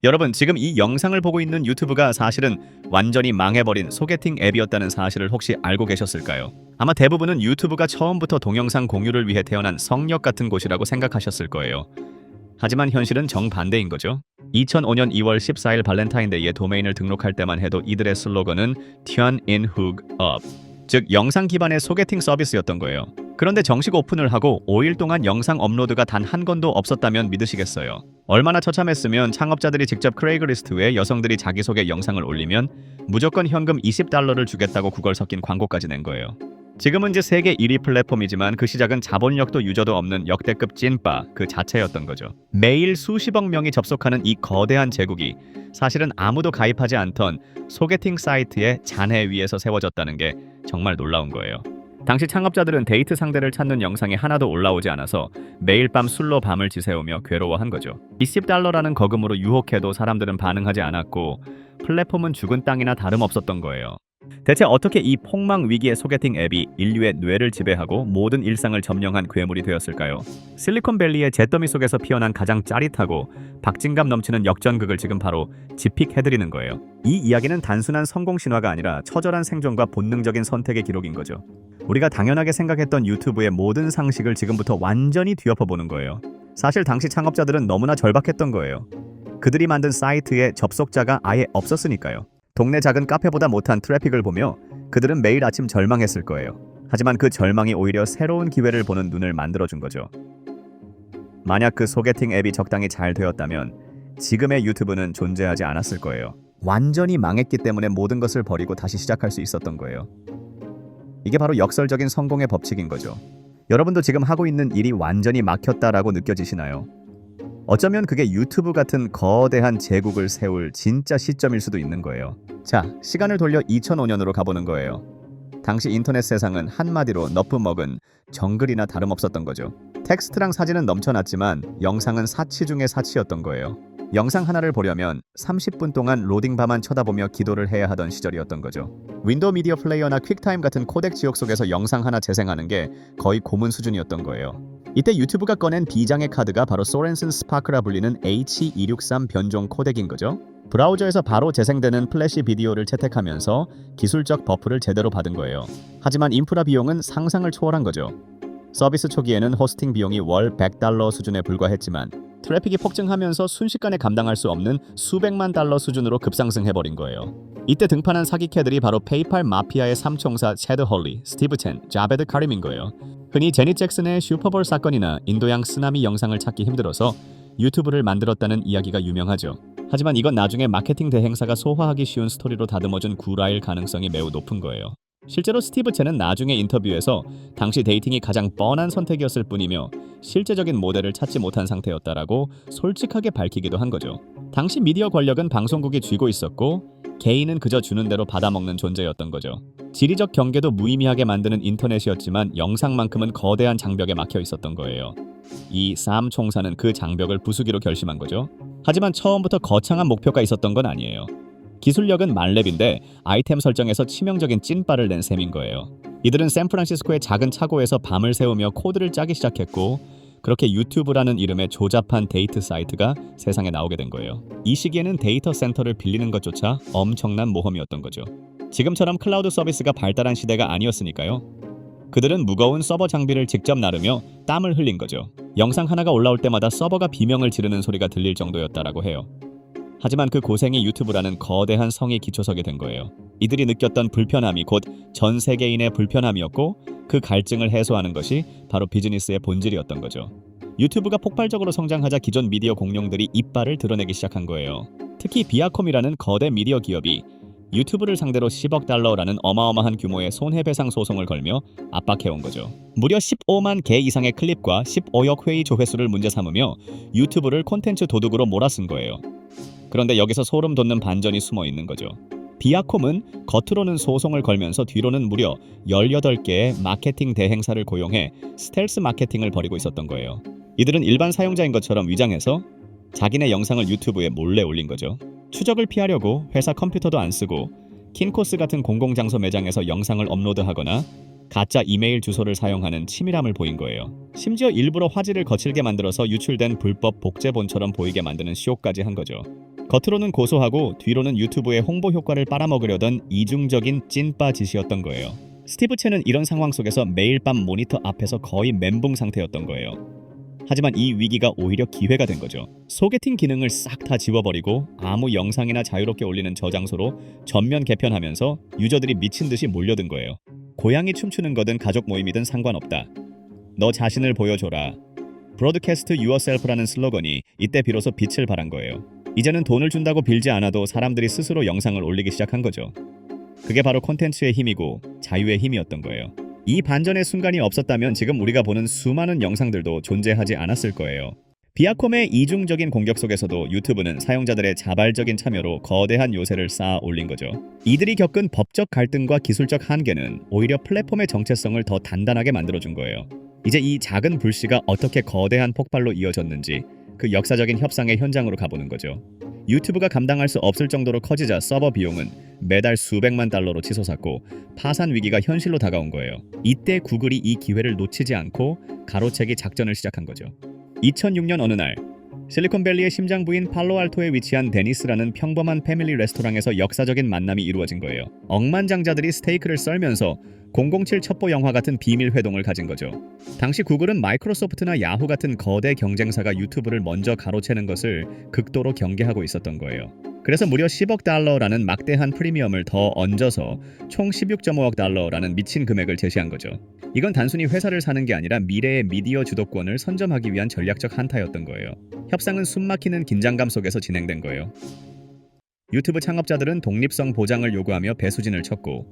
여러분, 지금 이 영상을 보고 있는 유튜브가 사실은 완전히 망해버린 소개팅 앱이었다는 사실을 혹시 알고 계셨을까요? 아마 대부분은 유튜브가 처음부터 동영상 공유를 위해 태어난 성역 같은 곳이라고 생각하셨을 거예요. 하지만 현실은 정반대인 거죠. 2005년 2월 14일 발렌타인데이에 도메인을 등록할 때만 해도 이들의 슬로건은 Turn in Hook Up, 즉 영상 기반의 소개팅 서비스였던 거예요. 그런데 정식 오픈을 하고 5일 동안 영상 업로드가 단 한 건도 없었다면 믿으시겠어요? 얼마나 처참했으면 창업자들이 직접 크레이글리스트에 여성들이 자기소개 영상을 올리면 무조건 현금 $20를 주겠다고 구걸 섞인 광고까지 낸 거예요. 지금은 이제 세계 1위 플랫폼이지만 그 시작은 자본력도 유저도 없는 역대급 찐빠 그 자체였던 거죠. 매일 수십억 명이 접속하는 이 거대한 제국이 사실은 아무도 가입하지 않던 소개팅 사이트의 잔해 위에서 세워졌다는 게 정말 놀라운 거예요. 당시 창업자들은 데이트 상대를 찾는 영상이 하나도 올라오지 않아서 매일 밤 술로 밤을 지새우며 괴로워한 거죠. $20라는 거금으로 유혹해도 사람들은 반응하지 않았고 플랫폼은 죽은 땅이나 다름없었던 거예요. 대체 어떻게 이 폭망 위기의 소개팅 앱이 인류의 뇌를 지배하고 모든 일상을 점령한 괴물이 되었을까요? 실리콘밸리의 잿더미 속에서 피어난 가장 짜릿하고 박진감 넘치는 역전극을 지금 바로 집픽해드리는 거예요. 이 이야기는 단순한 성공 신화가 아니라 처절한 생존과 본능적인 선택의 기록인 거죠. 우리가 당연하게 생각했던 유튜브의 모든 상식을 지금부터 완전히 뒤엎어보는 거예요. 사실 당시 창업자들은 너무나 절박했던 거예요. 그들이 만든 사이트에 접속자가 아예 없었으니까요. 동네 작은 카페보다 못한 트래픽을 보며 그들은 매일 아침 절망했을 거예요. 하지만 그 절망이 오히려 새로운 기회를 보는 눈을 만들어준 거죠. 만약 그 소개팅 앱이 적당히 잘 되었다면 지금의 유튜브는 존재하지 않았을 거예요. 완전히 망했기 때문에 모든 것을 버리고 다시 시작할 수 있었던 거예요. 이게 바로 역설적인 성공의 법칙인 거죠. 여러분도 지금 하고 있는 일이 완전히 막혔다라고 느껴지시나요? 어쩌면 그게 유튜브 같은 거대한 제국을 세울 진짜 시점일 수도 있는 거예요. 자, 시간을 돌려 2005년으로 가보는 거예요. 당시 인터넷 세상은 한마디로 너프먹은 정글이나 다름없었던 거죠. 텍스트랑 사진은 넘쳐났지만 영상은 사치 중의 사치였던 거예요. 영상 하나를 보려면 30분 동안 로딩바만 쳐다보며 기도를 해야 하던 시절이었던 거죠. 윈도우 미디어 플레이어나 퀵타임 같은 코덱 지옥 속에서 영상 하나 재생하는 게 거의 고문 수준이었던 거예요. 이때 유튜브가 꺼낸 비장의 카드가 바로 소렌슨 스파크라 불리는 H263 변종 코덱인 거죠. 브라우저에서 바로 재생되는 플래시 비디오를 채택하면서 기술적 버프를 제대로 받은 거예요. 하지만 인프라 비용은 상상을 초월한 거죠. 서비스 초기에는 호스팅 비용이 월 $100 수준에 불과했지만 트래픽이 폭증하면서 순식간에 감당할 수 없는 수백만 달러 수준으로 급상승해버린 거예요. 이때 등판한 사기캐들이 바로 페이팔 마피아의 삼총사 체드 홀리, 스티브 첸, 자베드 카림인 거예요. 흔히 제닛 잭슨의 슈퍼볼 사건이나 인도양 쓰나미 영상을 찾기 힘들어서 유튜브를 만들었다는 이야기가 유명하죠. 하지만 이건 나중에 마케팅 대행사가 소화하기 쉬운 스토리로 다듬어준 구라일 가능성이 매우 높은 거예요. 실제로 스티브 첸은 나중에 인터뷰에서 당시 데이팅이 가장 뻔한 선택이었을 뿐이며 실제적인 모델을 찾지 못한 상태였다라고 솔직하게 밝히기도 한 거죠. 당시 미디어 권력은 방송국이 쥐고 있었고 개인은 그저 주는 대로 받아먹는 존재였던 거죠. 지리적 경계도 무의미하게 만드는 인터넷이었지만 영상만큼은 거대한 장벽에 막혀 있었던 거예요. 이 쌈 총사는 그 장벽을 부수기로 결심한 거죠. 하지만 처음부터 거창한 목표가 있었던 건 아니에요. 기술력은 만렙인데 아이템 설정에서 치명적인 찐빠를 낸 셈인 거예요. 이들은 샌프란시스코의 작은 차고에서 밤을 새우며 코드를 짜기 시작했고 그렇게 유튜브라는 이름의 조잡한 데이트 사이트가 세상에 나오게 된 거예요. 이 시기에는 데이터 센터를 빌리는 것조차 엄청난 모험이었던 거죠. 지금처럼 클라우드 서비스가 발달한 시대가 아니었으니까요. 그들은 무거운 서버 장비를 직접 나르며 땀을 흘린 거죠. 영상 하나가 올라올 때마다 서버가 비명을 지르는 소리가 들릴 정도였다라고 해요. 하지만 그 고생이 유튜브라는 거대한 성이 기초석이 된 거예요. 이들이 느꼈던 불편함이 곧 전 세계인의 불편함이었고 그 갈증을 해소하는 것이 바로 비즈니스의 본질이었던 거죠. 유튜브가 폭발적으로 성장하자 기존 미디어 공룡들이 이빨을 드러내기 시작한 거예요. 특히 비아콤이라는 거대 미디어 기업이 유튜브를 상대로 $10억 어마어마한 규모의 손해배상 소송을 걸며 압박해온 거죠. 무려 15만 개 이상의 클립과 15억 회의 조회수를 문제 삼으며 유튜브를 콘텐츠 도둑으로 몰아쓴 거예요. 그런데 여기서 소름 돋는 반전이 숨어 있는 거죠. 비아콤은 겉으로는 소송을 걸면서 뒤로는 무려 18개의 마케팅 대행사를 고용해 스텔스 마케팅을 벌이고 있었던 거예요. 이들은 일반 사용자인 것처럼 위장해서 자기네 영상을 유튜브에 몰래 올린 거죠. 추적을 피하려고 회사 컴퓨터도 안 쓰고 킨코스 같은 공공장소 매장에서 영상을 업로드하거나 가짜 이메일 주소를 사용하는 치밀함을 보인 거예요. 심지어 일부러 화질을 거칠게 만들어서 유출된 불법 복제본처럼 보이게 만드는 쇼까지 한 거죠. 겉으로는 고소하고 뒤로는 유튜브의 홍보 효과를 빨아먹으려던 이중적인 찐빠 짓이었던 거예요. 스티브 첸은 이런 상황 속에서 매일 밤 모니터 앞에서 거의 멘붕 상태였던 거예요. 하지만 이 위기가 오히려 기회가 된 거죠. 소개팅 기능을 싹 다 지워버리고 아무 영상이나 자유롭게 올리는 저장소로 전면 개편하면서 유저들이 미친 듯이 몰려든 거예요. 고양이 춤추는 거든 가족 모임이든 상관없다. 너 자신을 보여줘라. 브로드캐스트 유어셀프라는 슬로건이 이때 비로소 빛을 발한 거예요. 이제는 돈을 준다고 빌지 않아도 사람들이 스스로 영상을 올리기 시작한 거죠. 그게 바로 콘텐츠의 힘이고 자유의 힘이었던 거예요. 이 반전의 순간이 없었다면 지금 우리가 보는 수많은 영상들도 존재하지 않았을 거예요. 비아콤의 이중적인 공격 속에서도 유튜브는 사용자들의 자발적인 참여로 거대한 요새를 쌓아 올린 거죠. 이들이 겪은 법적 갈등과 기술적 한계는 오히려 플랫폼의 정체성을 더 단단하게 만들어준 거예요. 이제 이 작은 불씨가 어떻게 거대한 폭발로 이어졌는지 그 역사적인 협상의 현장으로 가보는 거죠. 유튜브가 감당할 수 없을 정도로 커지자 서버 비용은 매달 수백만 달러로 치솟았고 파산 위기가 현실로 다가온 거예요. 이때 구글이 이 기회를 놓치지 않고 가로채기 작전을 시작한 거죠. 2006년 어느 날 실리콘밸리의 심장부인 팔로알토에 위치한 데니스라는 평범한 패밀리 레스토랑에서 역사적인 만남이 이루어진 거예요. 억만장자들이 스테이크를 썰면서 007 첩보 영화 같은 비밀 회동을 가진 거죠. 당시 구글은 마이크로소프트나 야후 같은 거대 경쟁사가 유튜브를 먼저 가로채는 것을 극도로 경계하고 있었던 거예요. 그래서 무려 10억 달러라는 막대한 프리미엄을 더 얹어서 총 16.5억 달러라는 미친 금액을 제시한 거죠. 이건 단순히 회사를 사는 게 아니라 미래의 미디어 주도권을 선점하기 위한 전략적 한타였던 거예요. 협상은 숨막히는 긴장감 속에서 진행된 거예요. 유튜브 창업자들은 독립성 보장을 요구하며 배수진을 쳤고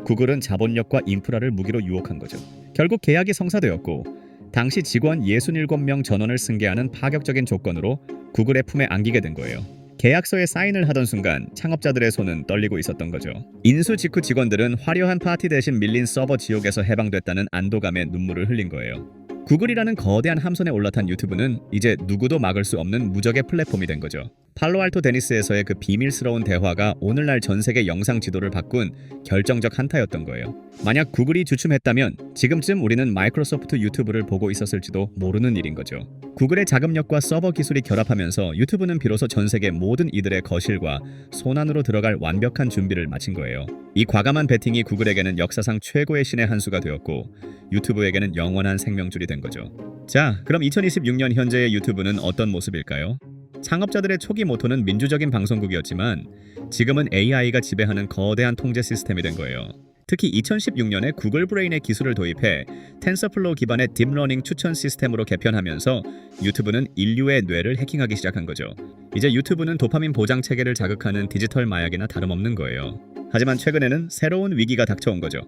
구글은 자본력과 인프라를 무기로 유혹한 거죠. 결국 계약이 성사되었고 당시 직원 67명 전원을 승계하는 파격적인 조건으로 구글의 품에 안기게 된 거예요. 계약서에 사인을 하던 순간 창업자들의 손은 떨리고 있었던 거죠. 인수 직후 직원들은 화려한 파티 대신 밀린 서버 지옥에서 해방됐다는 안도감에 눈물을 흘린 거예요. 구글이라는 거대한 함선에 올라탄 유튜브는 이제 누구도 막을 수 없는 무적의 플랫폼이 된 거죠. 팔로알토 데니스에서의 그 비밀스러운 대화가 오늘날 전 세계 영상 지도를 바꾼 결정적 한타였던 거예요. 만약 구글이 주춤했다면 지금쯤 우리는 마이크로소프트 유튜브를 보고 있었을지도 모르는 일인 거죠. 구글의 자금력과 서버 기술이 결합하면서 유튜브는 비로소 전 세계 모든 이들의 거실과 손안으로 들어갈 완벽한 준비를 마친 거예요. 이 과감한 배팅이 구글에게는 역사상 최고의 신의 한 수가 되었고 유튜브에게는 영원한 생명줄이 된 거죠. 자, 그럼 2026년 현재의 유튜브는 어떤 모습일까요? 창업자들의 초기 모토는 민주적인 방송국이었지만 지금은 AI가 지배하는 거대한 통제 시스템이 된 거예요. 특히 2016년에 구글 브레인의 기술을 도입해 텐서플로우 기반의 딥러닝 추천 시스템으로 개편하면서 유튜브는 인류의 뇌를 해킹하기 시작한 거죠. 이제 유튜브는 도파민 보장 체계를 자극하는 디지털 마약이나 다름없는 거예요. 하지만 최근에는 새로운 위기가 닥쳐온 거죠.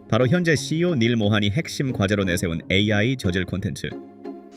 바로 현재 CEO 닐 모한이 핵심 과제로 내세운 AI 저질 콘텐츠,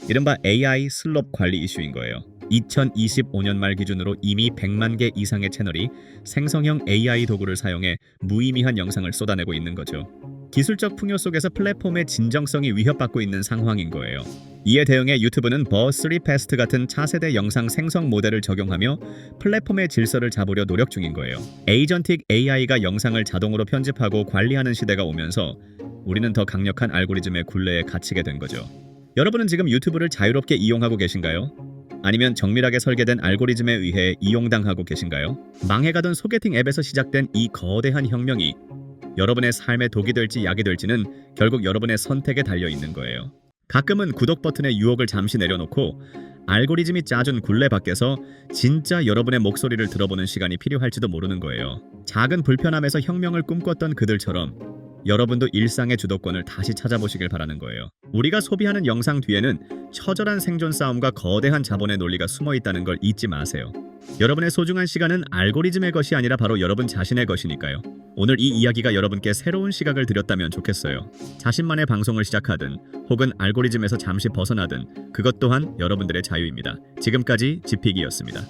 이른바 AI 슬롭 관리 이슈인 거예요. 2025년 말 기준으로 이미 100만 개 이상의 채널이 생성형 AI 도구를 사용해 무의미한 영상을 쏟아내고 있는 거죠. 기술적 풍요 속에서 플랫폼의 진정성이 위협받고 있는 상황인 거예요. 이에 대응해 유튜브는 버3 패스트 같은 차세대 영상 생성 모델을 적용하며 플랫폼의 질서를 잡으려 노력 중인 거예요. 에이전틱 AI가 영상을 자동으로 편집하고 관리하는 시대가 오면서 우리는 더 강력한 알고리즘의 굴레에 갇히게 된 거죠. 여러분은 지금 유튜브를 자유롭게 이용하고 계신가요? 아니면 정밀하게 설계된 알고리즘에 의해 이용당하고 계신가요? 망해가던 소개팅 앱에서 시작된 이 거대한 혁명이 여러분의 삶의 독이 될지 약이 될지는 결국 여러분의 선택에 달려 있는 거예요. 가끔은 구독 버튼의 유혹을 잠시 내려놓고 알고리즘이 짜준 굴레 밖에서 진짜 여러분의 목소리를 들어보는 시간이 필요할지도 모르는 거예요. 작은 불편함에서 혁명을 꿈꿨던 그들처럼 여러분도 일상의 주도권을 다시 찾아보시길 바라는 거예요. 우리가 소비하는 영상 뒤에는 처절한 생존 싸움과 거대한 자본의 논리가 숨어 있다는 걸 잊지 마세요. 여러분의 소중한 시간은 알고리즘의 것이 아니라 바로 여러분 자신의 것이니까요. 오늘 이 이야기가 여러분께 새로운 시각을 드렸다면 좋겠어요. 자신만의 방송을 시작하든 혹은 알고리즘에서 잠시 벗어나든 그것 또한 여러분들의 자유입니다. 지금까지 지픽이었습니다.